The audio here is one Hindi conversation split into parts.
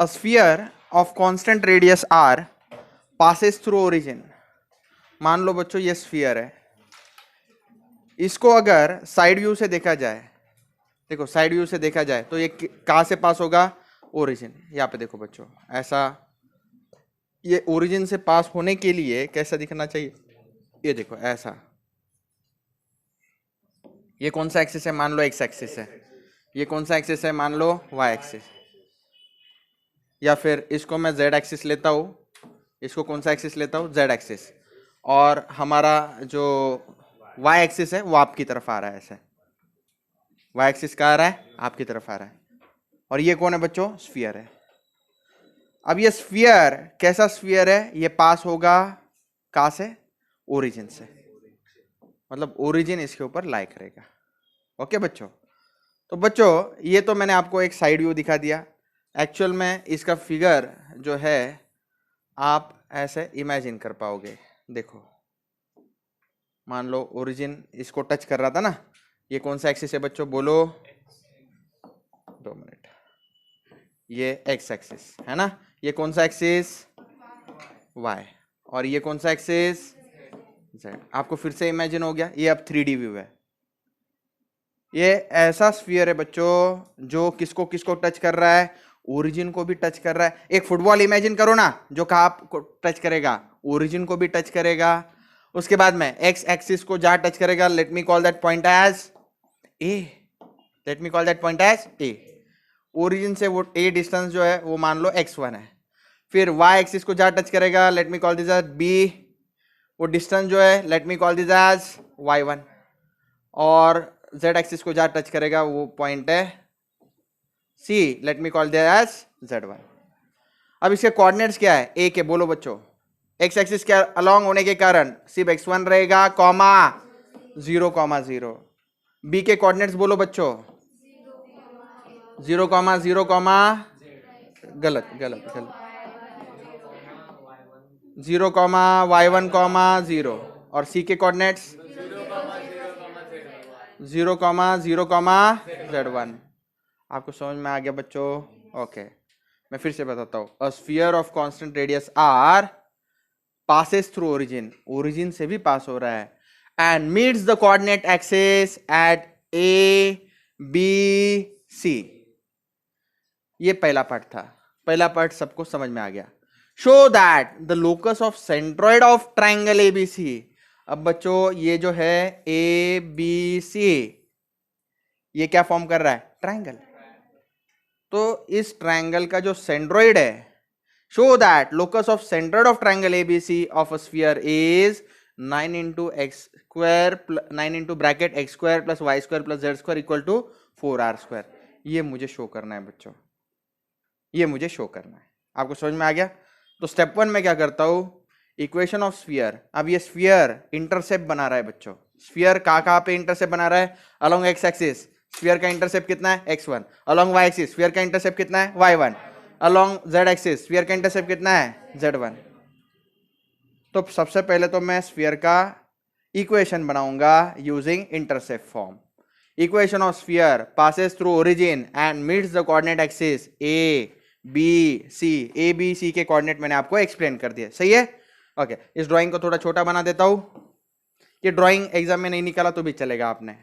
A sphere of constant radius r passes through origin. मान लो बच्चों ये स्फीयर है, इसको अगर साइड व्यू से देखा जाए, देखो साइड व्यू से देखा जाए तो ये कहां से पास होगा? ओरिजिन। यहाँ पे देखो बच्चों, ऐसा ये ओरिजिन से पास होने के लिए कैसा दिखना चाहिए? ये देखो ऐसा। ये कौन सा एक्सिस है? मान लो एक्स एक्सिस है। ये कौन सा एक्सिस है? मान लो वाई एक्सिस। या फिर इसको मैं जेड एक्सिस लेता हूं, इसको कौन सा एक्सिस लेता हूं? Z axis. और हमारा जो वाई एक्सिस है वो आपकी तरफ आ रहा है, ऐसे वाई एक्सिस कहाँ आ रहा है? आपकी तरफ आ रहा है। और ये कौन है बच्चों? स्फीयर है। अब ये स्फीयर कैसा स्फीयर है? ये पास होगा कहां से? ओरिजिन से, मतलब ओरिजिन इसके ऊपर लाई करेगा। ओके बच्चों, तो बच्चों ये तो मैंने आपको एक साइड व्यू दिखा दिया। एक्चुअल में इसका फिगर जो है आप ऐसे इमेजिन कर पाओगे। देखो मान लो ओरिजिन इसको टच कर रहा था ना, ये कौन सा एक्सिस है बच्चों? बोलो, 2 मिनट। ये एक्स एक्सिस है ना, ये कौन सा एक्सिस? वाई। और ये कौन सा एक्सिस? जेड। आपको फिर से इमेजिन हो गया, ये अब 3D व्यू है। ये ऐसा स्फीयर है बच्चों जो किसको किसको टच कर रहा है? ओरिजिन को भी टच कर रहा है। एक फुटबॉल इमेजिन करो ना, जो कहाँ को टच करेगा? ओरिजिन को भी टच करेगा। उसके बाद में एक्स एक्सिस को जहां टच करेगा, let me call that point as A. Let me call that point as A. Origin से वो ए डिस्टेंस जो है वो मान लो x1 है। फिर y एक्सिस को जहां टच करेगा, let me call this as b। वो डिस्टेंस जो है let me call this as y1। और z एक्सिस को जहां टच करेगा वो पॉइंट है c, let me call this as z1। अब इसके कोऑर्डिनेट्स क्या है? a के, बोलो बच्चों। x एक्सिस के अलोंग होने के कारण सिर्फ x1 रहेगा, कॉमा 0,0। b के कोऑर्डिनेट्स बोलो बच्चों, 0,0, गलत गलत गलत, 0,y1, और c के कोऑर्डिनेट्स 0,0, आपको समझ में आ गया बच्चों? ओके, मैं फिर से बताता हूं। A sphere of constant radius r passes through origin, origin से भी पास हो रहा है, and meets the coordinate axis at a b c। ये पहला पार्ट था। पहला पार्ट सबको समझ में आ गया। Show that the locus of centroid of triangle ABC. अब बच्चों ये जो है ए बी सी, ये क्या फॉर्म कर रहा है? ट्राइंगल। तो इस ट्राइंगल का जो सेंट्रॉइड है, show that locus of centroid of triangle ABC of a sphere is 9 into x square 9 into bracket x square plus y square plus z square equal to 4r square। ये मुझे शो करना है बच्चों, ये मुझे शो करना है। आपको समझ में आ गया? तो स्टेप 1 में क्या करता हूं? Equation of sphere. अब ये स्फीयर इंटरसेप्ट बना रहा है बच्चों। स्फीयर कहां पे इंटरसेप्ट बना रहा है? Along x axis. स्फीयर का इंटरसेप्ट कितना है? x1। Along y axis sphere का इंटरसेप्ट कितना है? y1। Along z axis sphere का इंटरसेप्ट कितना है? z1। तो सबसे पहले तो मैं स्फीयर का इक्वेशन बनाऊंगा using intercept form. Equation of sphere passes through origin and meets the coordinate axis a b c। a b c के कोऑर्डिनेट मैंने आपको एक्सप्लेन कर दिया, सही है? ओके, इस ड्राइंग को थोड़ा छोटा बना देता हूं। ये ड्राइंग एग्जाम में नहीं निकाला तो भी चलेगा आपने,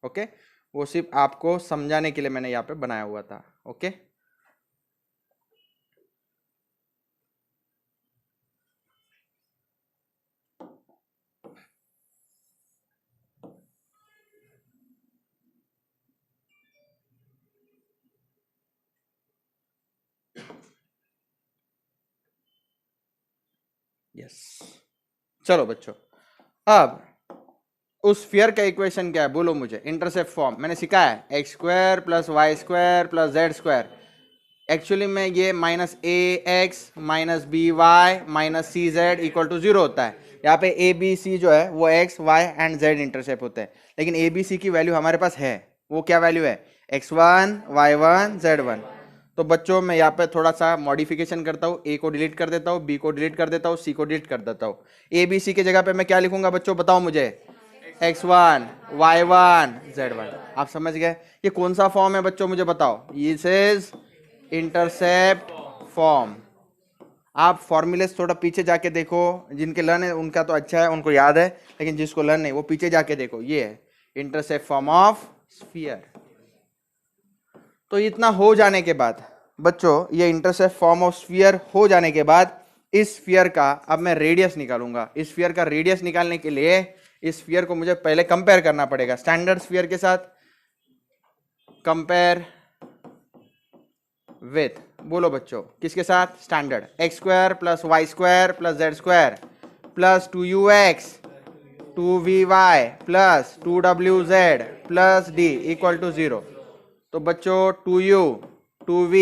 ओके? वो सिर्फ आपको समझाने के लिए मैंने यहाँ पे बनाया हुआ था, ओके? यस, चलो बच्चों, अब उस स्फीयर का इक्वेशन क्या है बोलो मुझे? इंटरसेप्ट फॉर्म मैंने सिखाया है, x square plus y square plus z square. Actually में ये minus a x minus b y minus c z equal to 0 होता है। यहाँ पे ए बी सी जो है वो x y and z intercept होते हैं, लेकिन ए बी सी की वैल्यू हमारे पास है। वो क्या वैल्यू है? x1 y1 z1। तो बच्चों मैं यहाँ पे थोड़ा सा मॉडिफिकेशन करता हूँ, ए को डिलीट कर देता हूँ, बी को डिलीट कर देता हूँ, सी को डिलीट कर देता हूँ। ए बी सी के जगह पे मैं क्या लिखूंगा बच्चों? बताओ मुझे। x1 y1 z1। आप समझ गए? ये कौन सा फॉर्म है बच्चों? मुझे बताओ। This is intercept form. आप फॉर्मूलेस थोड़ा पीछे जाके देखो, जिनके लर्न है उनका तो अच्छा है, उनको याद है, लेकिन जिसको लर्न नहीं वो पीछे जाके देखो। ये है इंटरसेप्ट फॉर्म ऑफ स्फीयर। तो इतना हो जाने के बाद बच्चों, ये इंटरसेप्ट फॉर्म ऑफ स्फीयर हो जाने के बाद इस स्फीयर का अब मैं रेडियस निकालूंगा। इस स्फीयर का रेडियस निकालने के लिए इस स्फीयर को मुझे पहले कंपेयर करना पड़ेगा स्टैंडर्ड स्फीयर के साथ। कंपेयर विथ, बोलो बच्चों किसके साथ? Standard. X square plus y square plus z square plus 2ux 2vy plus 2wz plus d equal to 0। तो बच्चों 2u 2v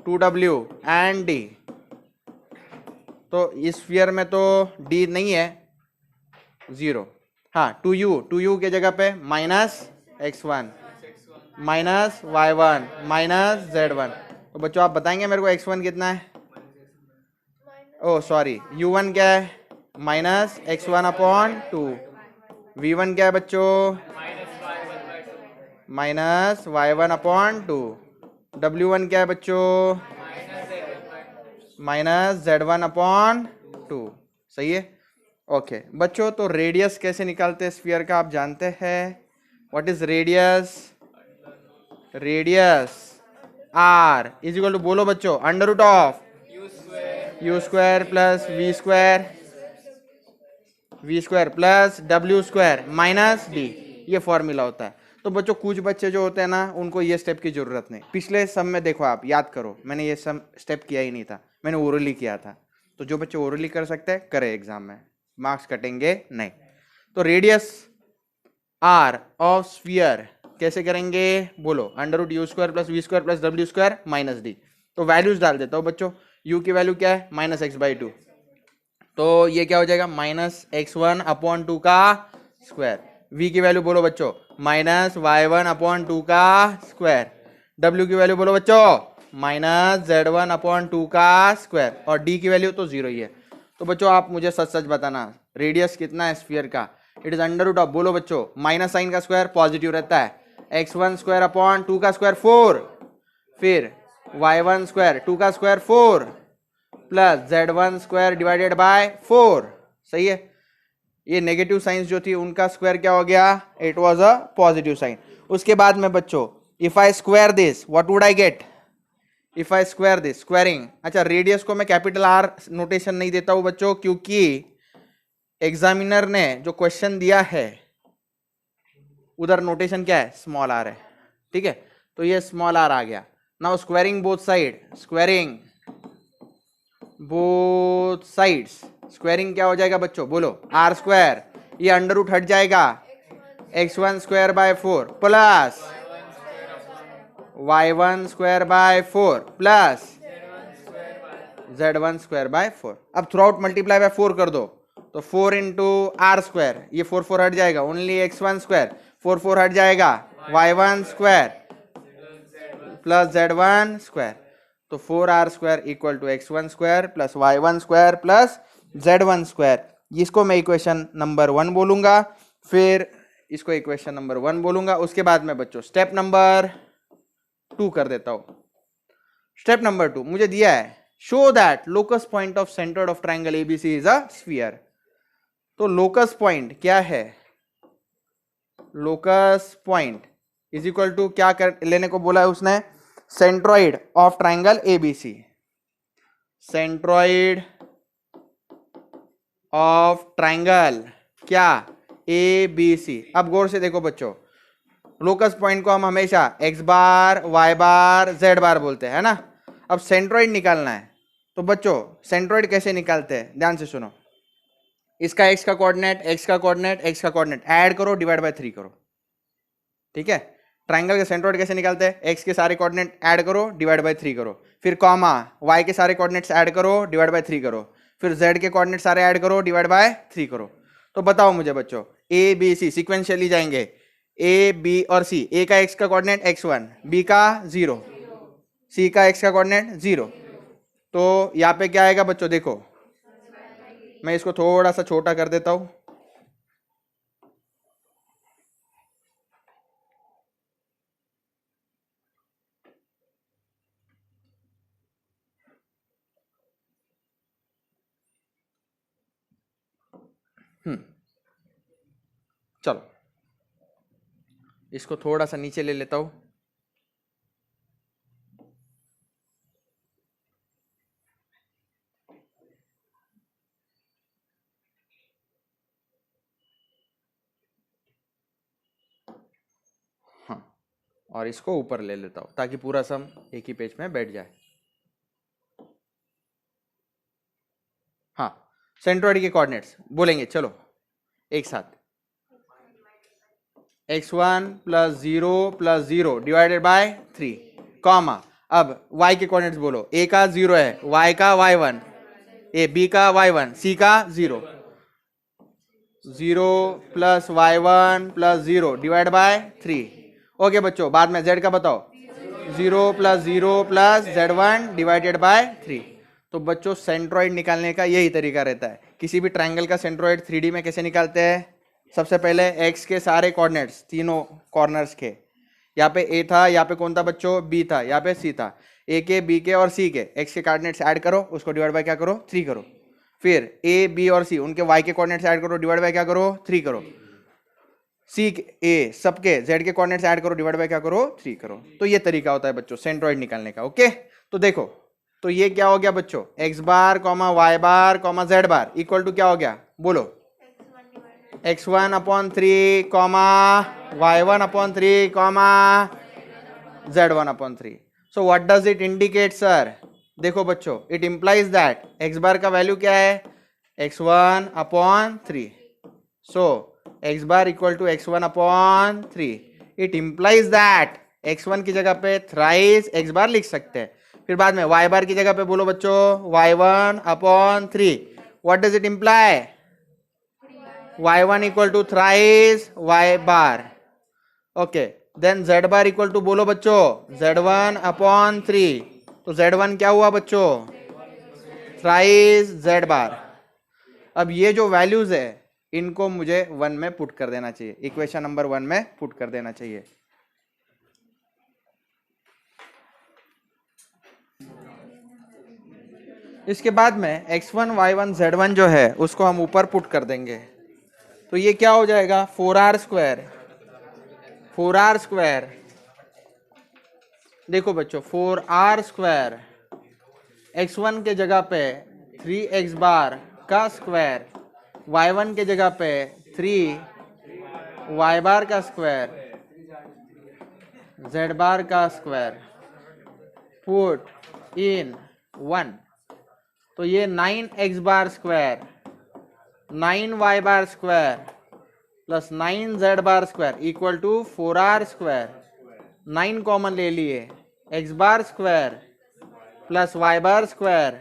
2w and d, तो इस स्फीयर में तो d नहीं है, 0। हाँ 2u के जगह पे minus x1 minus y1 minus z1। तो बच्चों आप बताएंगे मेरे को x1 कितना है? ओ सॉरी, u1 क्या है? Minus x1 upon 2। v1 क्या है बच्चों? Minus y1 upon 2। w1 क्या है बच्चों? Minus z1 upon 2। सही है, ओके बच्चों। तो रेडियस कैसे निकालते हैं स्फीयर का, आप जानते हैं। What is radius? Radius r is equal to, बोलो बच्चों, under root of u square plus v square plus डब्ल्यू स्क्वायर माइनस डी। ये फॉर्मूला होता है। तो बच्चों कुछ बच्चे जो होते हैं ना, उनको ये स्टेप की जरूरत नहीं। पिछले सम में देखो, आप याद करो, मैंने ये सम स्टेप किया ही नहीं था, मैंने ओरली किया था। तो जो बच्चे ओरली कर सकते हैं करे, एग्जाम में मार्क्स कटेंगे नहीं। तो रेडियस आर ऑफ स्फीयर कैसे करेंगे, बोलो, under root u square plus v square plus डब्ल्यू स्क्वायर माइनस डी। तो वैल्यूज डाल देता हूँ बच्चों। u की वैल्यू क्या है? Minus x/2। तो ये क्या हो जाएगा? माइनस x1 अपॉन 2 का स्क्वायर। v की वैल्यू बोलो बच्चों, माइनस y1 अपॉन 2 का स्क्वायर। w की वैल्यू बोलो बच्चों, माइनस z1 अपॉन 2 का स्क्वायर। और d की वैल्यू तो 0 ही है। तो बच्चों आप मुझे सच सच बताना, रेडियस कितना है स्फीयर का? It is under root of, बोलो बच्चों, माइनस साइन का स्क्वायर पॉजिटिव रहता है, x1 स्क्वायर अपॉन 2 का स्क्वायर 4, फिर y1 स्क्वायर 2 का square 4 plus z1 square divided by 4। सही है। ये नेगेटिव साइंस जो थी उनका स्क्वायर क्या हो गया? It was a positive sign. उसके बाद में बच्चों, if I square this what would I get? If I square this, squaring. अच्छा, रेडियस को मैं कैपिटल आर नोटेशन नहीं देता हूं बच्चों, क्योंकि एग्जामिनर ने जो क्वेश्चन दिया है उधर नोटेशन क्या है? स्मॉल आर है। ठीक है, तो ये स्मॉल आर आ गया। Now squaring both side, squaring both sides, squaring क्या हो जाएगा बच्चों, बोलो, आर स्क्वायर, ये अंडर रूट हट जाएगा, x1 square by 4 plus y1 square by 4 plus z1 square by 4। अब थ्रू आउट मल्टीप्लाई बाय 4 कर दो, तो 4 इंटू आर स्क्वायर, ये 4 हट जाएगा, ओनली x1 स्क्वायर, 4 हट जाएगा, y1 square plus z1 square. तो 4r square equal to x1 square plus y1 square plus z1 square. इसको मैं इक्वेशन नंबर 1 बोलूंगा, फिर इसको इक्वेशन नंबर 1 बोलूंगा। उसके बाद में बच्चों स्टेप नंबर 2 कर देता हूं। स्टेप नंबर 2 मुझे दिया है, show that locus point of centre of triangle ABC is a sphere. तो लोकस पॉइंट क्या है? Locus point is equal to क्या कर लेने को बोला है उसने? Centroid of triangle ABC, centroid of triangle क्या? एबीसी। अब गौर से देखो बच्चों, लोकस पॉइंट को हम हमेशा x बार, y बार, z बार बोलते हैं, है ना। अब सेंट्रॉइड निकालना है, तो बच्चों सेंट्रॉइड कैसे निकालते हैं, ध्यान से सुनो। इसका x का कोऑर्डिनेट, x का कोऑर्डिनेट, x का कोऑर्डिनेट ऐड करो, डिवाइड बाय 3 करो। ठीक है, ट्राइंगल के सेंट्रॉइड कैसे निकालते हैं? x के सारे कोऑर्डिनेट ऐड करो, डिवाइड बाय 3 करो, फिर कॉमा, y के सारे कोऑर्डिनेट्स ऐड करो, डिवाइड बाय 3 करो, फिर z के कोऑर्डिनेट सारे ऐड करो, डिवाइड बाय 3 करो। तो बताओ मुझे बच्चों, a b c सीक्वेंशियली जाएंगे, a b और c, a का x का कोऑर्डिनेट x1, b का 0, c का x का कोऑर्डिनेट 0। तो यहाँ पे क्या आएगा बच्चों, देखो मैं इसको थोड़ा सा छोटा कर देता हूं। चलो इसको थोड़ा सा नीचे ले लेता हूं। हाँ, और इसको ऊपर ले लेता हूं ताकि पूरा सम एक ही पेज में बैठ जाए। हाँ, सेंट्रॉइड के कोऑर्डिनेट्स बोलेंगे, चलो एक साथ। x1 plus 0 plus 0 divided by 3 comma. अब y के कोऑर्डिनेट्स बोलो। a का 0 है, y का y1, b का y1, c का 0। 0 plus y1 plus 0 divide by 3। Okay बच्चों, बाद में z का बताओ। 0 plus 0 plus z1 divided by 3। तो बच्चों सेंट्रॉइड निकालने का यही तरीका रहता है। किसी भी ट्रायंगल का सेंट्रॉइड 3D में कैसे निकालते हैं? सबसे पहले x के सारे कोऑर्डिनेट्स तीनों कॉर्नर्स के, यहाँ पे a था, यहाँ पे कौन था बच्चों? b था, यहाँ पे c था। a के, b के और c के x के कोऑर्डिनेट्स ऐड करो, उसको डिवाइड बाय क्या करो? 3 करो। फिर a, b और c उनके y के कोऑर्डिनेट्स ऐड करो, डिवाइड बाय क्या करो? 3 करो। c, a सबके z के कोऑर्डिनेट्स ऐड करो, डिवाइड बाय क्या करो? 3 करो। तो ये तरीका होता है बच्चों सेंट्रॉइड निकालने का। ओके, तो देखो, तो ये क्या हो गया बच्चों? x bar comma y bar comma z bar equal to क्या हो गया? बोलो। x1 upon 3 comma y1 upon 3 comma z1 upon 3। So what does it indicate sir? देखो बच्चों, it implies that x bar का वैल्यू क्या है? x1 upon 3। So x bar equal to x1 upon 3। It implies that x1 की जगह पे थ्राइस x बार लिख सकते हैं। फिर बाद में y बार की जगह पे बोलो बच्चों y1 upon 3। What does it imply? y1 equal to thrice y bar. Okay, then z bar equal to बोलो बच्चों z1 अपॉन 3। तो z1 क्या हुआ बच्चों? थ्राइस z बार। अब ये जो वैल्यूज है इनको मुझे 1 में पुट कर देना चाहिए, इक्वेशन नंबर 1 में पुट कर देना चाहिए। इसके बाद में x1 y1 z1 जो है उसको हम ऊपर पुट कर देंगे। तो ये क्या हो जाएगा? 4r square. 4r स्क्वायर, देखो बच्चों 4r स्क्वायर x1 के जगह पे 3x बार का स्क्वायर, y1 के जगह पे 3y बार का स्क्वायर, z बार का स्क्वायर, पुट इन 1। तो ये 9x bar square, 9y bar square plus 9z bar square equal to 4r square. 9 common ले लिए, x bar square plus y bar square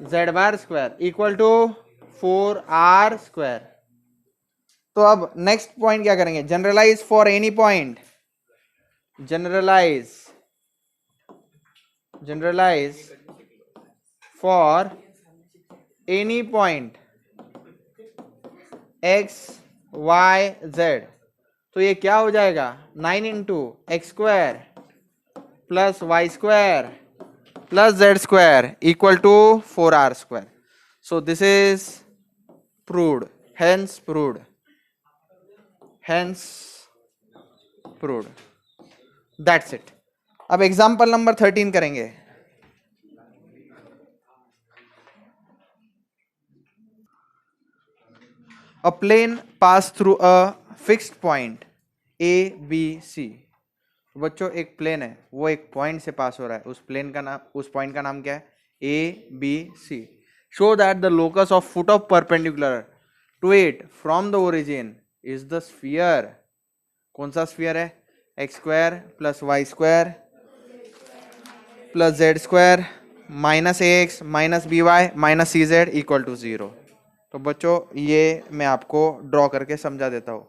z bar square equal to 4r square. तो अब नेक्स्ट पॉइंट क्या करेंगे? Generalise for any point. Generalise for any point x y z। तो ये क्या हो जाएगा? 9 into x square plus y square plus z square equal to 4r square. So this is proved, hence proved, hence proved. That's it. अब एग्जांपल नंबर 13 करेंगे। A plane pass through a fixed point A, B, C। बच्चों एक प्लेन है, वो एक पॉइंट से पास हो रहा है। उस प्लेन का नाम, उस पॉइंट का नाम क्या है? A, B, C। Show that the locus of foot of perpendicular to it from the origin is the sphere. कौन सा स्फीयर है? X square plus y square plus z square minus x minus b y minus c z equal to 0। तो बच्चों ये मैं आपको ड्रॉ करके समझा देता हूं।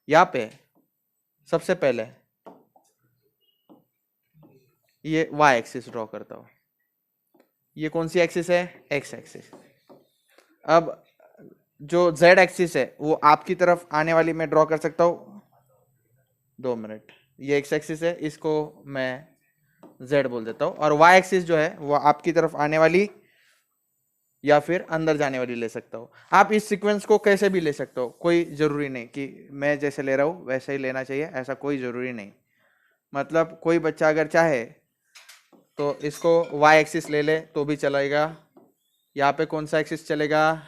यहाँ पे सबसे पहले ये y एक्सिस ड्रॉ करता हूं। ये कौन सी एक्सिस है? x axis. अब जो z एक्सिस है वो आपकी तरफ आने वाली मैं ड्रॉ कर सकता हूं। 2 मिनट। ये x एक्सिस है, इसको मैं z बोल देता हूं, और y एक्सिस जो है वो आपकी तरफ आने वाली या फिर अंदर जाने वाली ले सकता हो। आप इस सीक्वेंस को कैसे भी ले सकते हो, कोई जरूरी नहीं कि मैं जैसे ले रहा हूं वैसे ही लेना चाहिए, ऐसा कोई जरूरी नहीं। मतलब कोई बच्चा अगर चाहे तो इसको y एक्सिस ले ले तो भी चलेगा, यहाँ पे कौन सा एक्सिस चलेगा,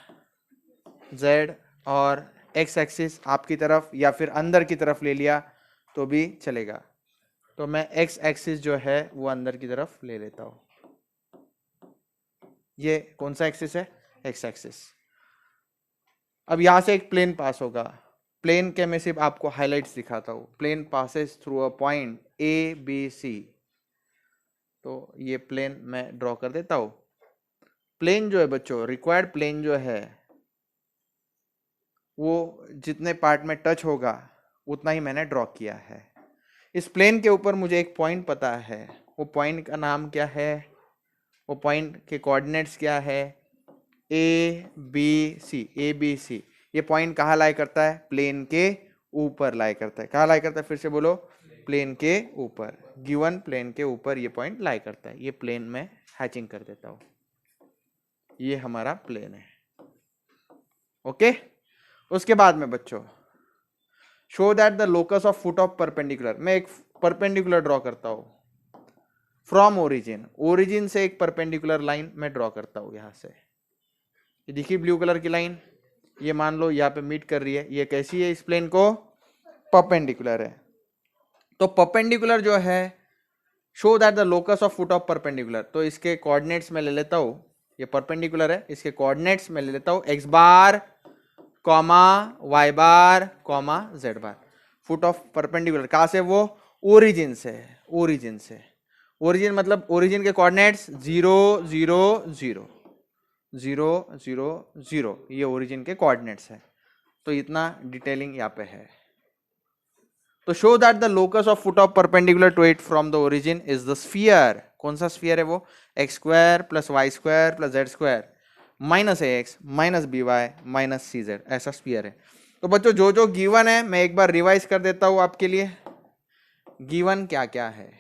z, और x एक्सिस आपकी तरफ या फिर अंदर की तरफ ले लिया तो भी चलेगा। तो मैं x एक्सिस जो है वो अंदर की तरफ ले लेता हूं। ये कौन सा एक्सिस है, x एक्सिस। अब यहां से एक प्लेन पास होगा, प्लेन के मैं सिर्फ आपको हाइलाइट्स दिखाता हूं। Plane passes through a point ABC। तो ये प्लेन मैं ड्रॉ कर देता हूं। प्लेन जो है बच्चों, रिक्वायर्ड प्लेन जो है वो जितने पार्ट में टच होगा उतना ही मैंने ड्रॉ किया है। इस प्लेन के ऊपर मुझे एक पॉइंट पता है, वो पॉइंट का नाम क्या है, वो पॉइंट के कोऑर्डिनेट्स क्या है, ABC। ये पॉइंट कहाँ लाई करता है, प्लेन के ऊपर लाई करता है। कहाँ लाई करता है, फिर से बोलो, प्लेन के ऊपर। गिवन प्लेन के ऊपर ये पॉइंट लाई करता है। ये प्लेन में हैचिंग कर देता हूं, ये हमारा प्लेन है। ओके। उसके बाद में बच्चों, show that the locus of foot of perpendicular. मैं एक परपेंडिकुलर ड्रॉ करता हूं फ्रॉम ओरिजिन, ओरिजिन से एक परपेंडिकुलर लाइन मैं ड्रॉ करता हूं यहां से। ये देखिए ब्लू कलर की लाइन, ये मान लो यहाँ पे मीट कर रही है। ये कैसी है, इस प्लेन को परपेंडिकुलर है। तो परपेंडिकुलर जो है, show that the locus of foot of perpendicular. तो इसके कोऑर्डिनेट्स में ले लेता हूं, ये परपेंडिकुलर है, इसके कोऑर्डिनेट्स में ले लेता हूं x bar comma y bar comma z bar. Foot of perpendicular कहां से, वो ओरिजिन से। ओरिजिन से, ओरिजिन मतलब ओरिजिन के कोऑर्डिनेट्स 0 0 0 0 0 0, ये ओरिजिन के कोऑर्डिनेट्स है। तो इतना डिटेलिंग यहाँ पे है। तो show that the locus of foot of perpendicular to it from the origin is the sphere. कौन सा स्फीयर है वो, x square plus y square plus z square minus AX minus BY minus CZ, ऐसा स्फीयर है। तो बच्चों जो जो गिवन है मैं एक बार रिवाइज कर देता हूं आपके लिए। गिवन क्या क्या है,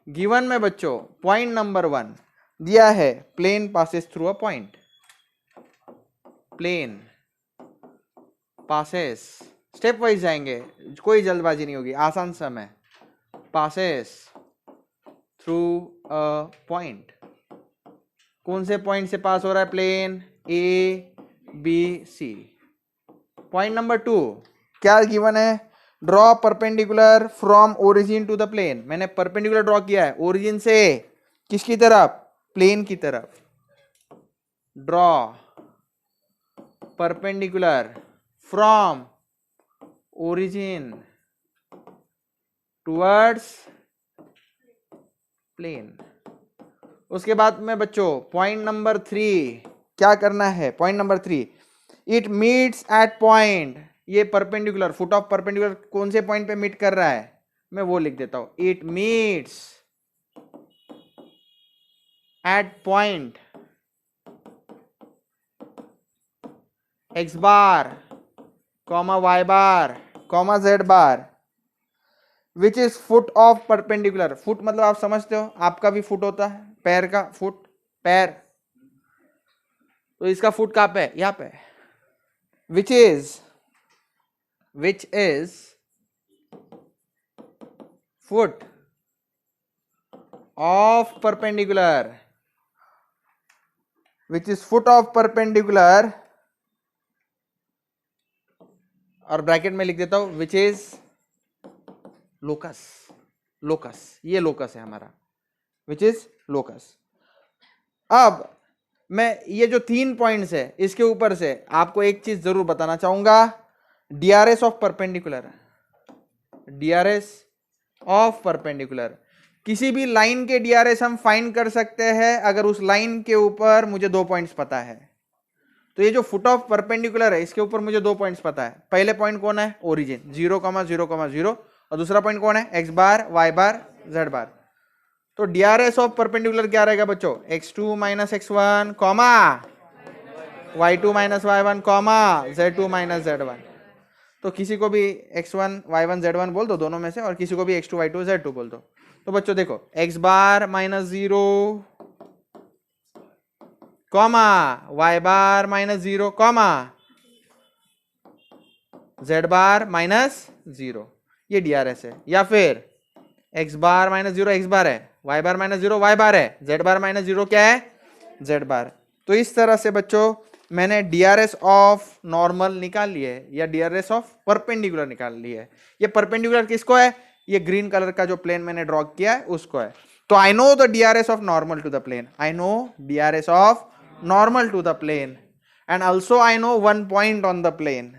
गिवन में बच्चों पॉइंट नंबर 1 दिया है, plane passes through a point. Plane passes, stepwise जाएंगे, कोई जल्दबाजी नहीं होगी, आसान समय। पासेस थ्रू अ पॉइंट, कौन से पॉइंट से पास हो रहा है, प्लेन ABC। पॉइंट नंबर 2 क्या गिवन है, draw perpendicular from origin to the plane. मैंने परपेंडिकुलर ड्रॉ किया है ओरिजिन से किसकी तरफ, प्लेन की तरफ। Draw perpendicular from origin towards plane. उसके बाद में बच्चों पॉइंट नंबर 3 क्या करना है, point number 3, it meets eight point. ये परपेंडिकुलर, फुट ऑफ परपेंडिकुलर कौन से पॉइंट पे मीट कर रहा है, मैं वो लिख देता हूं, it meets eight point x bar comma y bar comma z bar which is foot of perpendicular. Foot मतलब आप समझते हो, आपका भी फुट होता है, पैर का फुट, पैर, तो इसका फुट कहां पे, यहां पे। Which is foot of perpendicular, which is foot of perpendicular, और ब्रैकेट में लिख देता हूं विच इज लोकस। लोकस, ये लोकस है हमारा, विच इज लोकस। अब मैं ये जो 3 पॉइंट्स है इसके ऊपर से आपको एक चीज जरूर बताना चाहूंगा, DRS of perpendicular. DRS of perpendicular, किसी भी लाइन के DRS हम फाइंड कर सकते हैं अगर उस लाइन के ऊपर मुझे 2 पॉइंट्स पता है। तो ये जो फुट ऑफ परपेंडिकुलर है इसके ऊपर मुझे 2 पॉइंट्स पता है। पहले पॉइंट कौन है, ओरिजिन 0, 0, 0, और दूसरा पॉइंट कौन है, x बार y बार z बार। तो DRS ऑफ परपेंडिकुलर क्या रहेगा बच्चों, x2 minus x1 comma y2 minus y1 comma z2 minus z1। तो किसी को भी x1 y1 z1 बोल दो दोनों में से, और किसी को भी x2 y2 z2 बोल दो। तो बच्चों देखो x बार minus 0 comma Y bar minus 0 comma Z बार माइनस 0, ये डीआरएस है। या फिर एक्स बार माइनस 0 एक्स बार है, वाई बार माइनस 0 वाई बार है, जेड बार माइनस 0 क्या है, जेड बार। तो इस तरह से बच्चों मैंने डीआरएस ऑफ नॉर्मल निकाल ली है या डीआरएस ऑफ परपेंडिकुलर निकाल ली है। ये परपेंडिकुलर किसको है, ये ग्रीन कलर का जो प्लेन मैंने ड्रॉ किया है उसको है। तो I know the DRs of normal to the plane, I know DRs of normal to the plane and also I know one point on the plane.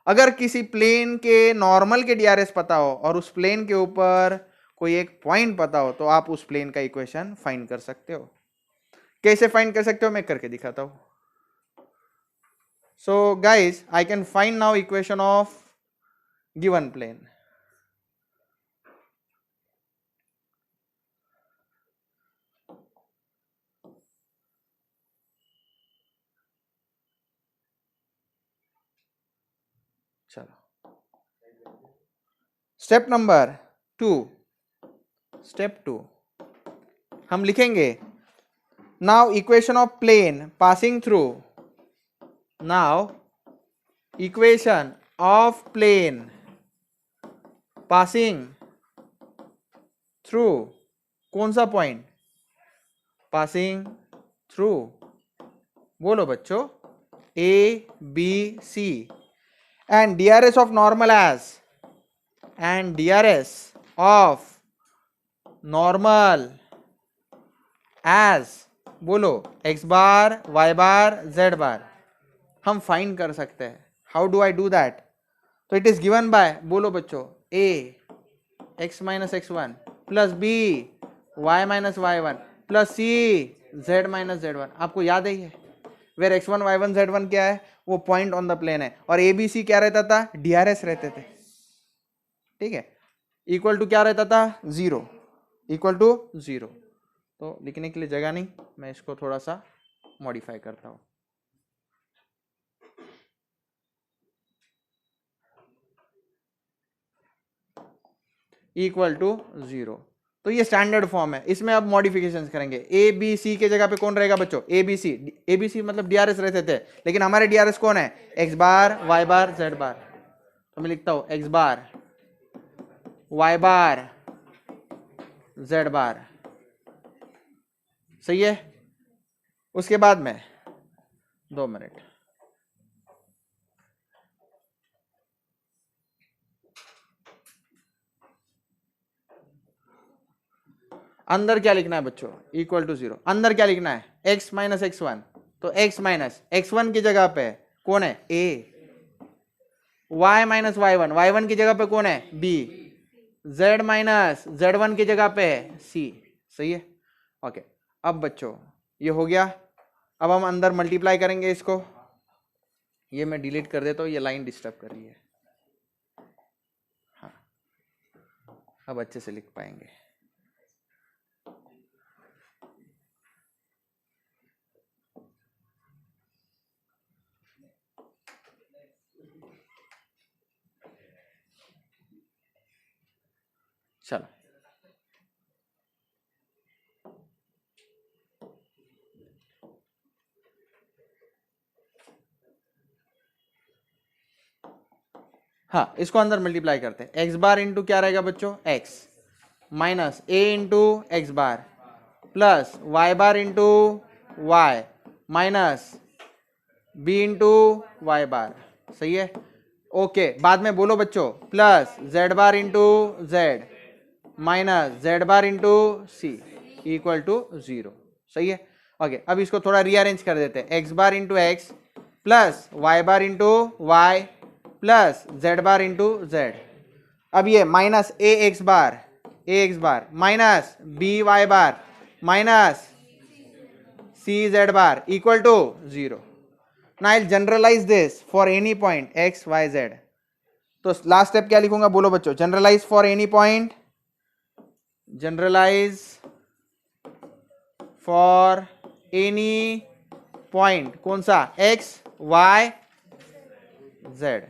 अगर किसी प्लेन के नॉर्मल के डीआरएस पता हो और उस प्लेन के ऊपर कोई एक पॉइंट पता हो तो आप उस प्लेन का इक्वेशन फाइंड कर सकते हो। कैसे फाइंड कर सकते हो मैं करके दिखाता हूं। So guys I can find now equation of given plane. चलो स्टेप नंबर 2, स्टेप 2 हम लिखेंगे now equation of plane passing through, now equation of plane passing through कौन सा पॉइंट, पासिंग थ्रू, बोलो बच्चों, A B C and DRS of normal as, and DRS of normal as, बोलो x बार y बार z बार हम फाइंड कर सकते हैं। How do I do that, तो इट इज गिवन बाय, बोलो बच्चों, a x minus x1 plus b y minus y1 plus c z minus z1। आपको याद है ये वेर x1 y1 z1 क्या है, वो पॉइंट ऑन द प्लेन है। और ABC क्या रहता था, डीआरएस रहते थे, ठीक है। इक्वल टू क्या रहता था, 0, इक्वल टू 0। तो लिखने के लिए जगह नहीं, मैं इसको थोड़ा सा मॉडिफाई करता हूं। इक्वल टू 0, तो ये स्टैंडर्ड फॉर्म है। इसमें अब मॉडिफिकेशन करेंगे। ए बी सी के जगह पे कौन रहेगा बच्चों, एबीसी मतलब डीआरएस रहते थे, लेकिन हमारे डीआरएस कौन है, एक्स बार वाई बार जेड बार। तो मैं लिखता हूं एक्स बार वाई बार जेड बार, सही है। उसके बाद में 2 मिनट, अंदर क्या लिखना है बच्चों, इक्वल टू 0। अंदर क्या लिखना है, x माइनस x1, तो x माइनस x1 की जगह पे कौन है, a, y minus y1, y1 की जगह पे कौन है, b, z माइनस z1 की जगह पे है c, सही है। ओके, अब बच्चों ये हो गया। अब हम अंदर मल्टीप्लाई करेंगे इसको। ये मैं डिलीट कर देता हूँ, ये लाइन डिस्टर्ब कर रही है। हाँ, अब अच्छे से लिख पाएंगे। चलो हाँ, इसको अंदर मल्टीप्लाई करते हैं। एक्स बार इंटू क्या रहेगा बच्चों, x minus a into x bar plus y bar into y minus b into y bar, सही है। ओके, बाद में बोलो बच्चों, plus z bar into z minus z bar into c equal to 0, सही है। ओके, अब इसको थोड़ा रीअरेंज कर देते हैं। X bar into x plus y bar into y plus z bar into z. अब ये minus a x bar minus b y bar minus c z bar equal to 0। Now I'll generalize this for any point x, y, z. तो लास्ट स्टेप क्या लिखूंगा, बोलो बच्चों, generalise for any point, generalise for any point, कौन सा, x, y, z।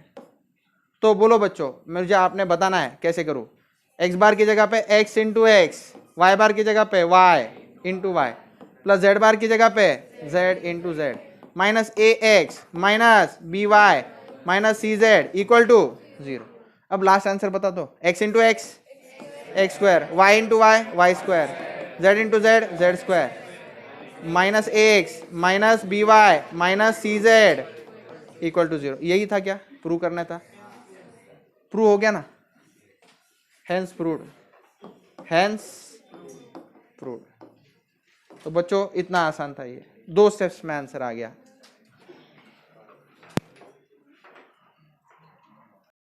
तो बोलो बच्चों, मुझे आपने बताना है कैसे करूं। x बार की जगह पे x into x, y bar की जगह पे y into y plus z bar की जगह पे जेड into z minus a x minus b y minus c z equal to 0। अब लास्ट आंसर बता दो, x into x x square, y into y y square, z into z z square minus a x minus b y minus c z equal to 0। यही था क्या प्रूव करना था? प्रूव हो गया ना, हैंस प्रूव्ड, हैंस प्रूव्ड। तो बच्चों इतना आसान था ये, 2 स्टेप्स में आंसर आ गया।